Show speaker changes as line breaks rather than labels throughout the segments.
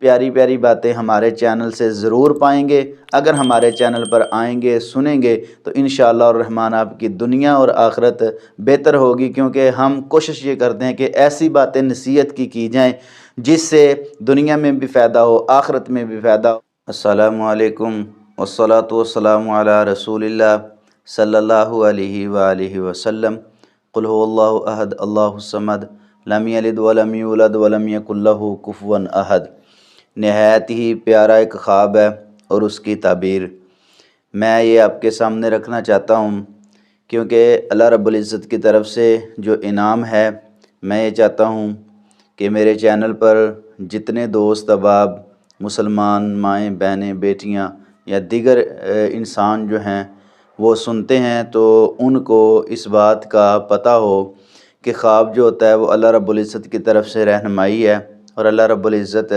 پیاری پیاری باتیں ہمارے چینل سے ضرور پائیں گے۔ اگر ہمارے چینل پر آئیں گے، سنیں گے تو انشاءاللہ الرحمن آپ کی دنیا اور آخرت بہتر ہوگی، کیونکہ ہم کوشش یہ کرتے ہیں کہ ایسی باتیں نصیحت کی جائیں جس سے دنیا میں بھی فائدہ ہو، آخرت میں بھی فائدہ ہو۔ السلام علیکم والصلاة والسلام علی رسول اللہ صلی اللہ علیہ وآلہ وسلم۔ قل هو اللہ احد اللہ الصمد لم یلد ولم یولد ولم یکن لہ کفوا احد۔ نہایت ہی پیارا ایک خواب ہے اور اس کی تعبیر میں یہ آپ کے سامنے رکھنا چاہتا ہوں، کیونکہ اللہ رب العزت کی طرف سے جو انعام ہے، میں یہ چاہتا ہوں کہ میرے چینل پر جتنے دوست احباب مسلمان مائیں بہنیں بیٹیاں یا دیگر انسان جو ہیں وہ سنتے ہیں تو ان کو اس بات کا پتہ ہو کہ خواب جو ہوتا ہے وہ اللہ رب العزت کی طرف سے رہنمائی ہے، اور اللہ رب العزت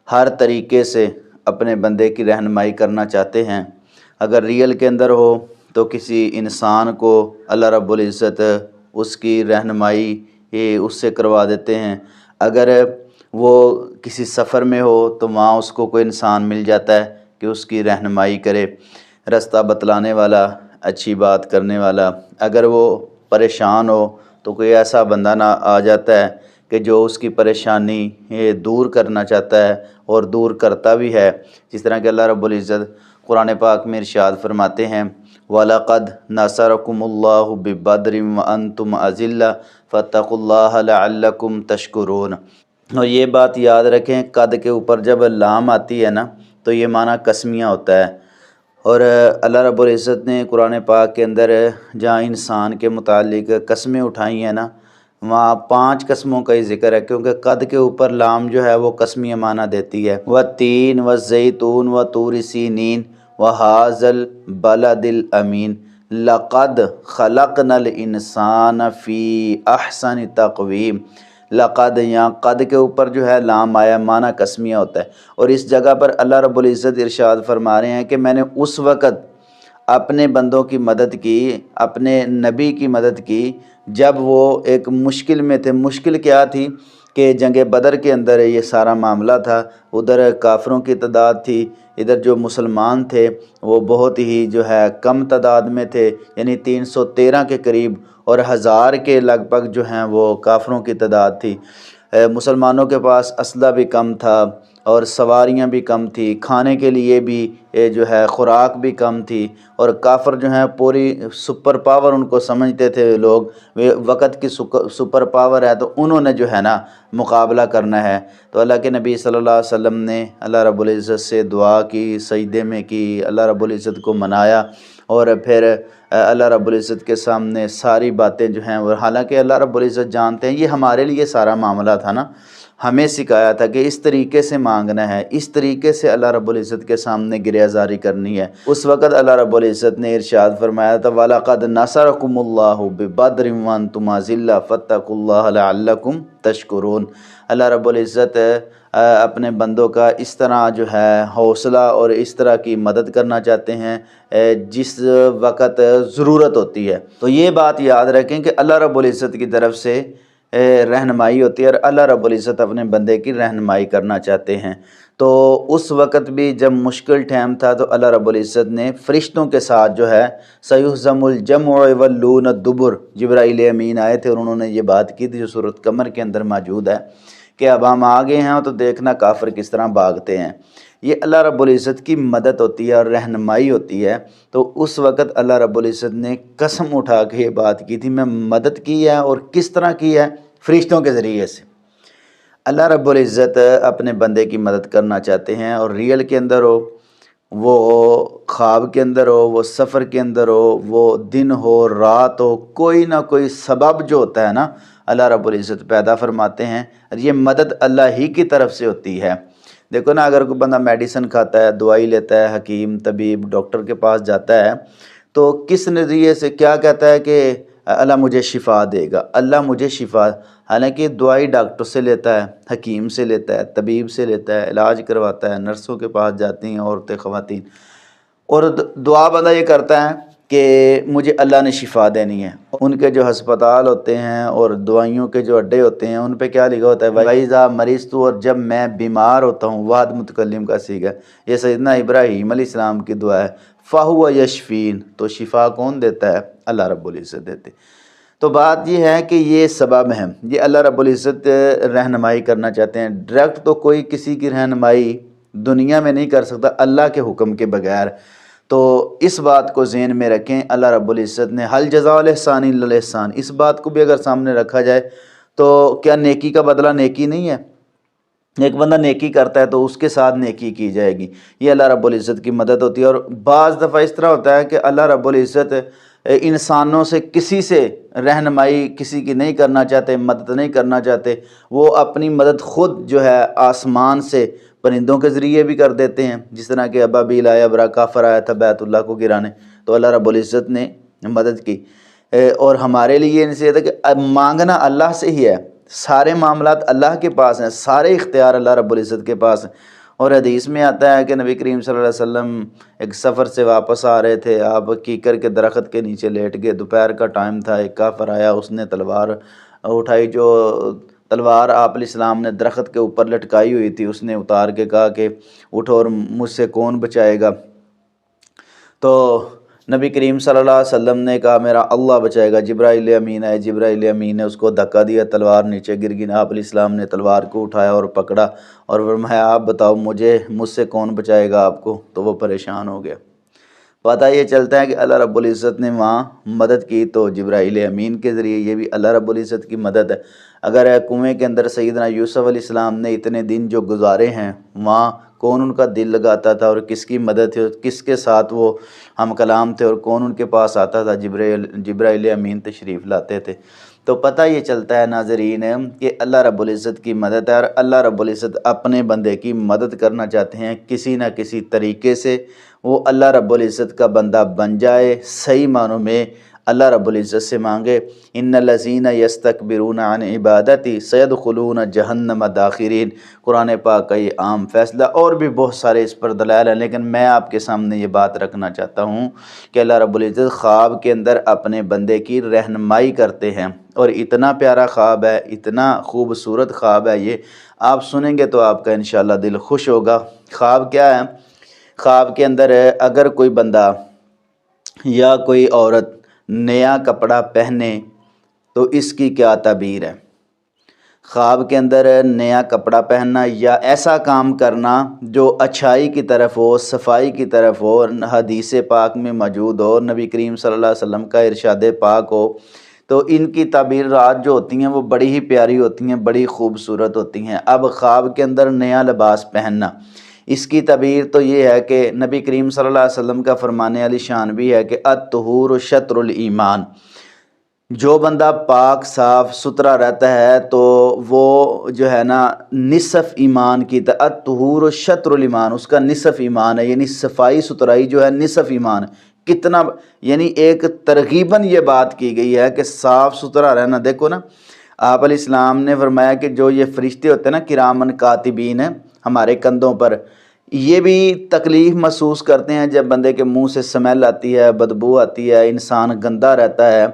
ہر طریقے سے اپنے بندے کی رہنمائی کرنا چاہتے ہیں۔ اگر ریئل کے اندر ہو تو کسی انسان کو اللہ رب العزت اس کی رہنمائی اس سے کروا دیتے ہیں۔ اگر وہ کسی سفر میں ہو تو وہاں اس کو کوئی انسان مل جاتا ہے کہ اس کی رہنمائی کرے، رستہ بتلانے والا، اچھی بات کرنے والا۔ اگر وہ پریشان ہو تو کوئی ایسا بندہ نہ آ جاتا ہے کہ جو اس کی پریشانی دور کرنا چاہتا ہے اور دور کرتا بھی ہے، جس طرح کہ اللہ رب العزت قرآن پاک میں ارشاد فرماتے ہیں وَلَقَدْ نَصَرَكُمُ اللَّهُ بِبَدْرٍ وَأَنْتُمْ أَذِلَّةٌ فَاتَّقُوا اللَّهَ لَعَلَّكُمْ تَشْكُرُونَ۔ اور یہ بات یاد رکھیں، قد کے اوپر جب لام آتی ہے نا تو یہ معنی قسمیہ ہوتا ہے، اور اللہ رب العزت نے قرآن پاک کے اندر جہاں انسان کے متعلق قسمیں اٹھائی ہیں نا، وہاں 5 قسموں کا ہی ذکر ہے، کیونکہ قد کے اوپر لام جو ہے وہ قسمیہ معنی دیتی ہے۔ وَالتِّينِ وَالزَّيْتُونِ وَطُورِ سِينِينَ وَهَٰذَا الْبَلَدِ الْأَمِينِ لَقَدْ خَلَقْنَا الْإِنسَانَ فِي أَحْسَنِ تَقْوِيمٍ۔ لقد یہاں قد کے اوپر جو ہے لام آیا، معنی قسمیہ ہوتا ہے، اور اس جگہ پر اللہ رب العزت ارشاد فرما رہے ہیں کہ میں نے اس وقت اپنے بندوں کی مدد کی، اپنے نبی کی مدد کی جب وہ ایک مشکل میں تھے۔ مشکل کیا تھی کہ جنگ بدر کے اندر یہ سارا معاملہ تھا، ادھر کافروں کی تعداد تھی، ادھر جو مسلمان تھے وہ بہت ہی جو ہے کم تعداد میں تھے، یعنی 313 کے قریب، اور 1000 کے لگ بھگ جو ہیں وہ کافروں کی تعداد تھی۔ مسلمانوں کے پاس اسلحہ بھی کم تھا اور سواریاں بھی کم تھی، کھانے کے لیے بھی جو ہے خوراک بھی کم تھی، اور کافر جو ہیں پوری سپر پاور ان کو سمجھتے تھے لوگ، وقت کی سپر پاور ہے تو انہوں نے جو ہے نا مقابلہ کرنا ہے۔ تو اللہ کے نبی صلی اللہ علیہ وسلم نے اللہ رب العزت سے دعا کی، سجدے میں کی، اللہ رب العزت کو منایا، اور پھر اللہ رب العزت کے سامنے ساری باتیں جو ہیں، اور حالانکہ اللہ رب العزت جانتے ہیں یہ ہمارے لیے سارا معاملہ تھا نا، ہمیں سکھایا تھا کہ اس طریقے سے مانگنا ہے، اس طریقے سے اللہ رب العزت کے سامنے گریہ زاری کرنی ہے۔ اس وقت اللہ رب العزت نے ارشاد فرمایا تھا وَلَقَدْ نَصَرَكُمُ اللَّهُ بِبَدْرٍ وَأَنْتُمْ أَذِلَّةٌ فَاتَّقُوا اللَّهَ لَعَلَّكُمْ تَشْكُرُونَ۔ اللہ رب العزت اپنے بندوں کا اس طرح جو ہے حوصلہ اور اس طرح کی مدد کرنا چاہتے ہیں جس وقت ضرورت ہوتی ہے۔ تو یہ بات یاد رکھیں کہ اللہ رب العزت کی طرف سے رہنمائی ہوتی ہے، اور اللہ رب العزت اپنے بندے کی رہنمائی کرنا چاہتے ہیں۔ تو اس وقت بھی جب مشکل ٹائم تھا تو اللہ رب العزت نے فرشتوں کے ساتھ جو ہے سیہزم الجمع ویولون الدبر، جبرائیل امین آئے تھے اور انہوں نے یہ بات کی تھی جو سورۃ قمر کے اندر موجود ہے کہ اب ہم آگے ہیں تو دیکھنا کافر کس طرح بھاگتے ہیں۔ یہ اللہ رب العزت کی مدد ہوتی ہے اور رہنمائی ہوتی ہے۔ تو اس وقت اللہ رب العزت نے قسم اٹھا کے یہ بات کی تھی، میں مدد کی ہے، اور کس طرح کی ہے؟ فرشتوں کے ذریعے سے۔ اللہ رب العزت اپنے بندے کی مدد کرنا چاہتے ہیں، اور ریئل کے اندر ہو، وہ خواب کے اندر ہو، وہ سفر کے اندر ہو، وہ دن ہو رات ہو، کوئی نہ کوئی سبب جو ہوتا ہے نا اللہ رب العزت پیدا فرماتے ہیں، یہ مدد اللہ ہی کی طرف سے ہوتی ہے۔ دیکھو نا، اگر کوئی بندہ میڈیسن کھاتا ہے، دوائی لیتا ہے، حکیم طبیب ڈاکٹر کے پاس جاتا ہے تو کس نظریے سے کیا کہتا ہے کہ اللہ مجھے شفا دے گا، اللہ مجھے شفا، حالانکہ دوائی ڈاکٹر سے لیتا ہے، حکیم سے لیتا ہے، طبیب سے لیتا ہے، علاج کرواتا ہے، نرسوں کے پاس جاتی ہیں عورتیں خواتین، اور دعا بندہ یہ کرتا ہے کہ مجھے اللہ نے شفا دینی ہے۔ ان کے جو ہسپتال ہوتے ہیں اور دوائیوں کے جو اڈے ہوتے ہیں ان پہ کیا لکھا ہوتا ہے، وَإِذَا مَرِضْتُ، اور جب میں بیمار ہوتا ہوں، واحد متکلم کا صیغہ، یہ سیدنا ابراہیم علیہ السلام کی دعا ہے، فَهُوَ يَشْفِينِ، تو شفا کون دیتا ہے؟ اللہ رب العزت دیتے۔ تو بات یہ ہے کہ یہ سبب ہے، یہ اللہ رب العزت رہنمائی کرنا چاہتے ہیں۔ ڈائریکٹ تو کوئی کسی کی رہنمائی دنیا میں نہیں کر سکتا اللہ کے حکم کے بغیر، تو اس بات کو ذہن میں رکھیں۔ اللہ رب العزت نے حل جزاء الاحسان الا الاحسان، اس بات کو بھی اگر سامنے رکھا جائے تو کیا نیکی کا بدلہ نیکی نہیں ہے؟ ایک بندہ نیکی کرتا ہے تو اس کے ساتھ نیکی کی جائے گی، یہ اللہ رب العزت کی مدد ہوتی ہے۔ اور بعض دفعہ اس طرح ہوتا ہے کہ اللہ رب العزت انسانوں سے کسی سے رہنمائی کسی کی نہیں کرنا چاہتے، مدد نہیں کرنا چاہتے، وہ اپنی مدد خود جو ہے آسمان سے پرندوں کے ذریعے بھی کر دیتے ہیں، جس طرح کہ ابابیل آیا، کافر آیا تھا بیت اللہ کو گرانے، تو اللہ رب العزت نے مدد کی۔ اور ہمارے لیے نصیحت ہے کہ مانگنا اللہ سے ہی ہے، سارے معاملات اللہ کے پاس ہیں، سارے اختیار اللہ رب العزت کے پاس ہیں۔ اور حدیث میں آتا ہے کہ نبی کریم صلی اللہ علیہ وسلم ایک سفر سے واپس آ رہے تھے، آپ کیکر کے درخت کے نیچے لیٹ گئے، دوپہر کا ٹائم تھا، ایک کافر آیا، اس نے تلوار اٹھائی، جو تلوار آپ علیہ السلام نے درخت کے اوپر لٹکائی ہوئی تھی، اس نے اتار کے کہا کہ اٹھو اور مجھ سے کون بچائے گا؟ تو نبی کریم صلی اللہ علیہ وسلم نے کہا میرا اللہ بچائے گا۔ جبرائیل امین آئے، جبرائیل امین نے اس کو دھکا دیا، تلوار نیچے گر گئی۔ آپ علیہ السلام نے تلوار کو اٹھایا اور پکڑا اور فرمایا آپ بتاؤ مجھ سے کون بچائے گا آپ کو؟ تو وہ پریشان ہو گیا۔ پتہ یہ چلتا ہے کہ اللہ رب العزت نے وہاں مدد کی تو جبرائیل امین کے ذریعے، یہ بھی اللہ رب العزت کی مدد ہے۔ اگر کنویں کے اندر سیدنا یوسف علیہ السلام نے اتنے دن جو گزارے ہیں، وہاں کون ان کا دل لگاتا تھا اور کس کی مدد تھی، اور کس کے ساتھ وہ ہم کلام تھے، اور کون ان کے پاس آتا تھا؟ جبرائیل امین تشریف لاتے تھے۔ تو پتہ یہ چلتا ہے ناظرین کہ اللہ رب العزت کی مدد ہے، اور اللہ رب العزت اپنے بندے کی مدد کرنا چاہتے ہیں کسی نہ کسی طریقے سے، وہ اللہ رب العزت کا بندہ بن جائے، صحیح معنوں میں اللہ رب العزت سے مانگے۔ ان الذین یستکبرون عن عبادتی سیدخلون جہنم داخرین، قرآن پاک کا یہ عام فیصلہ، اور بھی بہت سارے اس پر دلائل ہیں، لیکن میں آپ کے سامنے یہ بات رکھنا چاہتا ہوں کہ اللہ رب العزت خواب کے اندر اپنے بندے کی رہنمائی کرتے ہیں، اور اتنا پیارا خواب ہے، اتنا خوبصورت خواب ہے، یہ آپ سنیں گے تو آپ کا انشاءاللہ دل خوش ہوگا۔ خواب کیا ہے؟ خواب کے اندر اگر کوئی بندہ یا کوئی عورت نیا کپڑا پہنے تو اس کی کیا تعبیر ہے؟ خواب کے اندر نیا کپڑا پہننا یا ایسا کام کرنا جو اچھائی کی طرف ہو، صفائی کی طرف ہو، حدیث پاک میں موجود ہو، نبی کریم صلی اللہ علیہ وسلم کا ارشاد پاک ہو، تو ان کی تعبیرات جو ہوتی ہیں وہ بڑی ہی پیاری ہوتی ہیں، بڑی خوبصورت ہوتی ہیں۔ اب خواب کے اندر نیا لباس پہننا، اس کی تعبیر تو یہ ہے کہ نبی کریم صلی اللہ علیہ وسلم کا فرمانے علی شان بھی ہے کہ الطہور شطر الایمان، جو بندہ پاک صاف ستھرا رہتا ہے تو وہ جو ہے نا نصف ایمان کی الطہور شطر الایمان، اس کا نصف ایمان ہے، یعنی صفائی ستھرائی جو ہے نصف ایمان ہے۔ کتنا یعنی ایک ترغیباً یہ بات کی گئی ہے کہ صاف ستھرا رہنا۔ دیکھو نا، آپ علیہ السلام نے فرمایا کہ جو یہ فرشتے ہوتے ہیں نا کرامن کاتبین ہیں ہمارے کندھوں پر، یہ بھی تکلیف محسوس کرتے ہیں جب بندے کے منہ سے سمیل آتی ہے، بدبو آتی ہے، انسان گندا رہتا ہے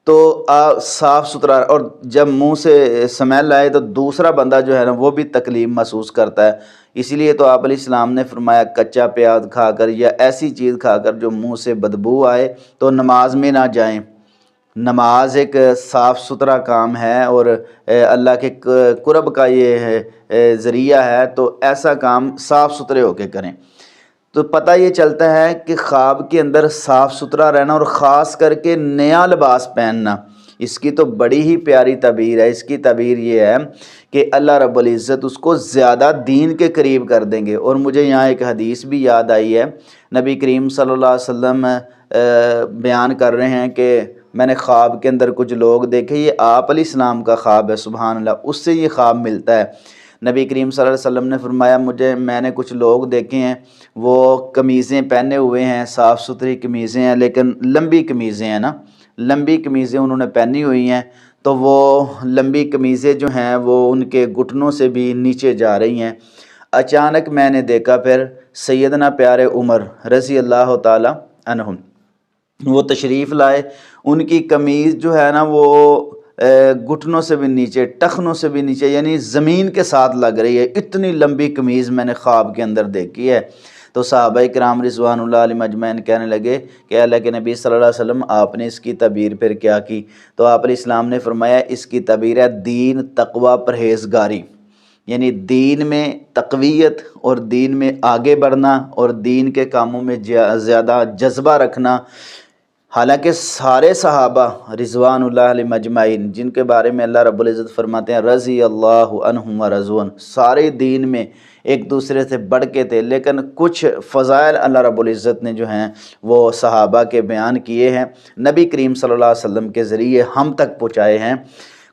تو صاف ستھرا، اور جب منہ سے سمیل آئے تو دوسرا بندہ جو ہے نا وہ بھی تکلیف محسوس کرتا ہے۔ اسی لیے تو آپ علیہ السلام نے فرمایا کچا پیاز کھا کر یا ایسی چیز کھا کر جو منہ سے بدبو آئے تو نماز میں نہ جائیں۔ نماز ایک صاف ستھرا کام ہے اور اللہ کے قرب کا یہ ذریعہ ہے، تو ایسا کام صاف ستھرے ہو کے کریں۔ تو پتہ یہ چلتا ہے کہ خواب کے اندر صاف ستھرا رہنا اور خاص کر کے نیا لباس پہننا، اس کی تو بڑی ہی پیاری تعبیر ہے۔ اس کی تعبیر یہ ہے کہ اللہ رب العزت اس کو زیادہ دین کے قریب کر دیں گے۔ اور مجھے یہاں ایک حدیث بھی یاد آئی ہے، نبی کریم صلی اللہ علیہ وسلم بیان کر رہے ہیں کہ میں نے خواب کے اندر کچھ لوگ دیکھے، یہ آپ علیہ السلام کا خواب ہے، سبحان اللہ، اس سے یہ خواب ملتا ہے۔ نبی کریم صلی اللہ علیہ وسلم نے فرمایا میں نے کچھ لوگ دیکھے ہیں، وہ قمیضیں پہنے ہوئے ہیں، صاف ستھری قمیضیں ہیں، لیکن لمبی قمیضیں ہیں نا، لمبی قمیضیں انہوں نے پہنی ہوئی ہیں، تو وہ لمبی قمیضیں جو ہیں وہ ان کے گھٹنوں سے بھی نیچے جا رہی ہیں۔ اچانک میں نے دیکھا پھر سیدنا پیارے عمر رضی اللہ تعالی عنہم وہ تشریف لائے، ان کی قمیض جو ہے نا وہ گھٹنوں سے بھی نیچے، ٹخنوں سے بھی نیچے، یعنی زمین کے ساتھ لگ رہی ہے، اتنی لمبی قمیض میں نے خواب کے اندر دیکھی ہے۔ تو صحابہ کرام رضوان اللہ علیہم اجمعین کہنے لگے کہ اللہ کے نبی صلی اللہ علیہ وسلم آپ نے اس کی تعبیر پھر کیا کی؟ تو آپ علیہ السلام نے فرمایا اس کی تعبیر ہے دین، تقوی، پرہیزگاری، یعنی دین میں تقویت اور دین میں آگے بڑھنا اور دین کے کاموں میں زیادہ جذبہ رکھنا۔ حالانکہ سارے صحابہ رضوان اللہ علیہم اجمعین، جن کے بارے میں اللہ رب العزت فرماتے ہیں رضی اللہ عنہم ورضوا، سارے دین میں ایک دوسرے سے بڑھ کے تھے، لیکن کچھ فضائل اللہ رب العزت نے جو ہیں وہ صحابہ کے بیان کیے ہیں، نبی کریم صلی اللہ علیہ وسلم کے ذریعے ہم تک پہنچائے ہیں،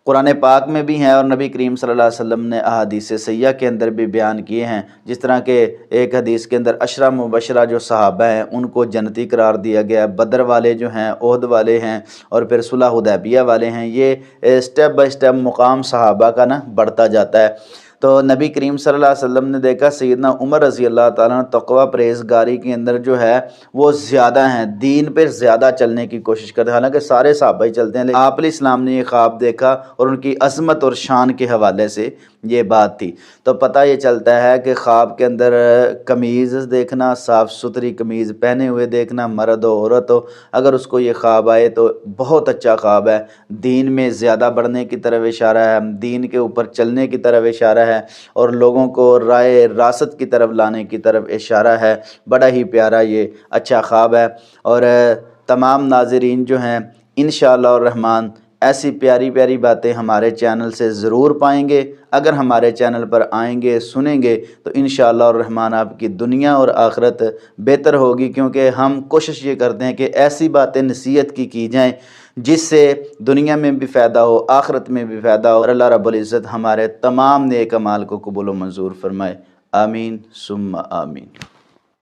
قرآن پاک میں بھی ہیں اور نبی کریم صلی اللہ علیہ وسلم نے احادیث صحیحہ کے اندر بھی بیان کیے ہیں۔ جس طرح کہ ایک حدیث کے اندر 10 مبشرہ جو صحابہ ہیں ان کو جنتی قرار دیا گیا، بدر والے جو ہیں، احد والے ہیں، اور پھر صلح حدیبیہ والے ہیں، یہ سٹیپ بائی سٹیپ مقام صحابہ کا نا بڑھتا جاتا ہے۔ تو نبی کریم صلی اللہ علیہ وسلم نے دیکھا سیدنا عمر رضی اللہ تعالیٰ عنہ تقوی پرہیزگاری کے اندر جو ہے وہ زیادہ ہیں، دین پہ زیادہ چلنے کی کوشش کرتے ہیں، حالانکہ سارے صحابہ ہی چلتے ہیں، لیکن آپ علیہ السلام نے یہ خواب دیکھا اور ان کی عظمت اور شان کے حوالے سے یہ بات تھی۔ تو پتہ یہ چلتا ہے کہ خواب کے اندر قمیض دیکھنا، صاف ستھری قمیض پہنے ہوئے دیکھنا، مرد ہو عورت ہو، اگر اس کو یہ خواب آئے تو بہت اچھا خواب ہے، دین میں زیادہ بڑھنے کی طرف اشارہ ہے، دین کے اوپر چلنے کی طرف اشارہ ہے، اور لوگوں کو رائے راست کی طرف لانے کی طرف اشارہ ہے۔ بڑا ہی پیارا یہ اچھا خواب ہے، اور تمام ناظرین جو ہیں انشاءاللہ الرحمن ایسی پیاری پیاری باتیں ہمارے چینل سے ضرور پائیں گے۔ اگر ہمارے چینل پر آئیں گے، سنیں گے تو انشاءاللہ الرحمن آپ کی دنیا اور آخرت بہتر ہوگی، کیونکہ ہم کوشش یہ کرتے ہیں کہ ایسی باتیں نصیحت کی جائیں جس سے دنیا میں بھی فائدہ ہو، آخرت میں بھی فائدہ ہو، اور اللہ رب العزت ہمارے تمام نیک اعمال کو قبول و منظور فرمائے۔ آمین ثم آمین۔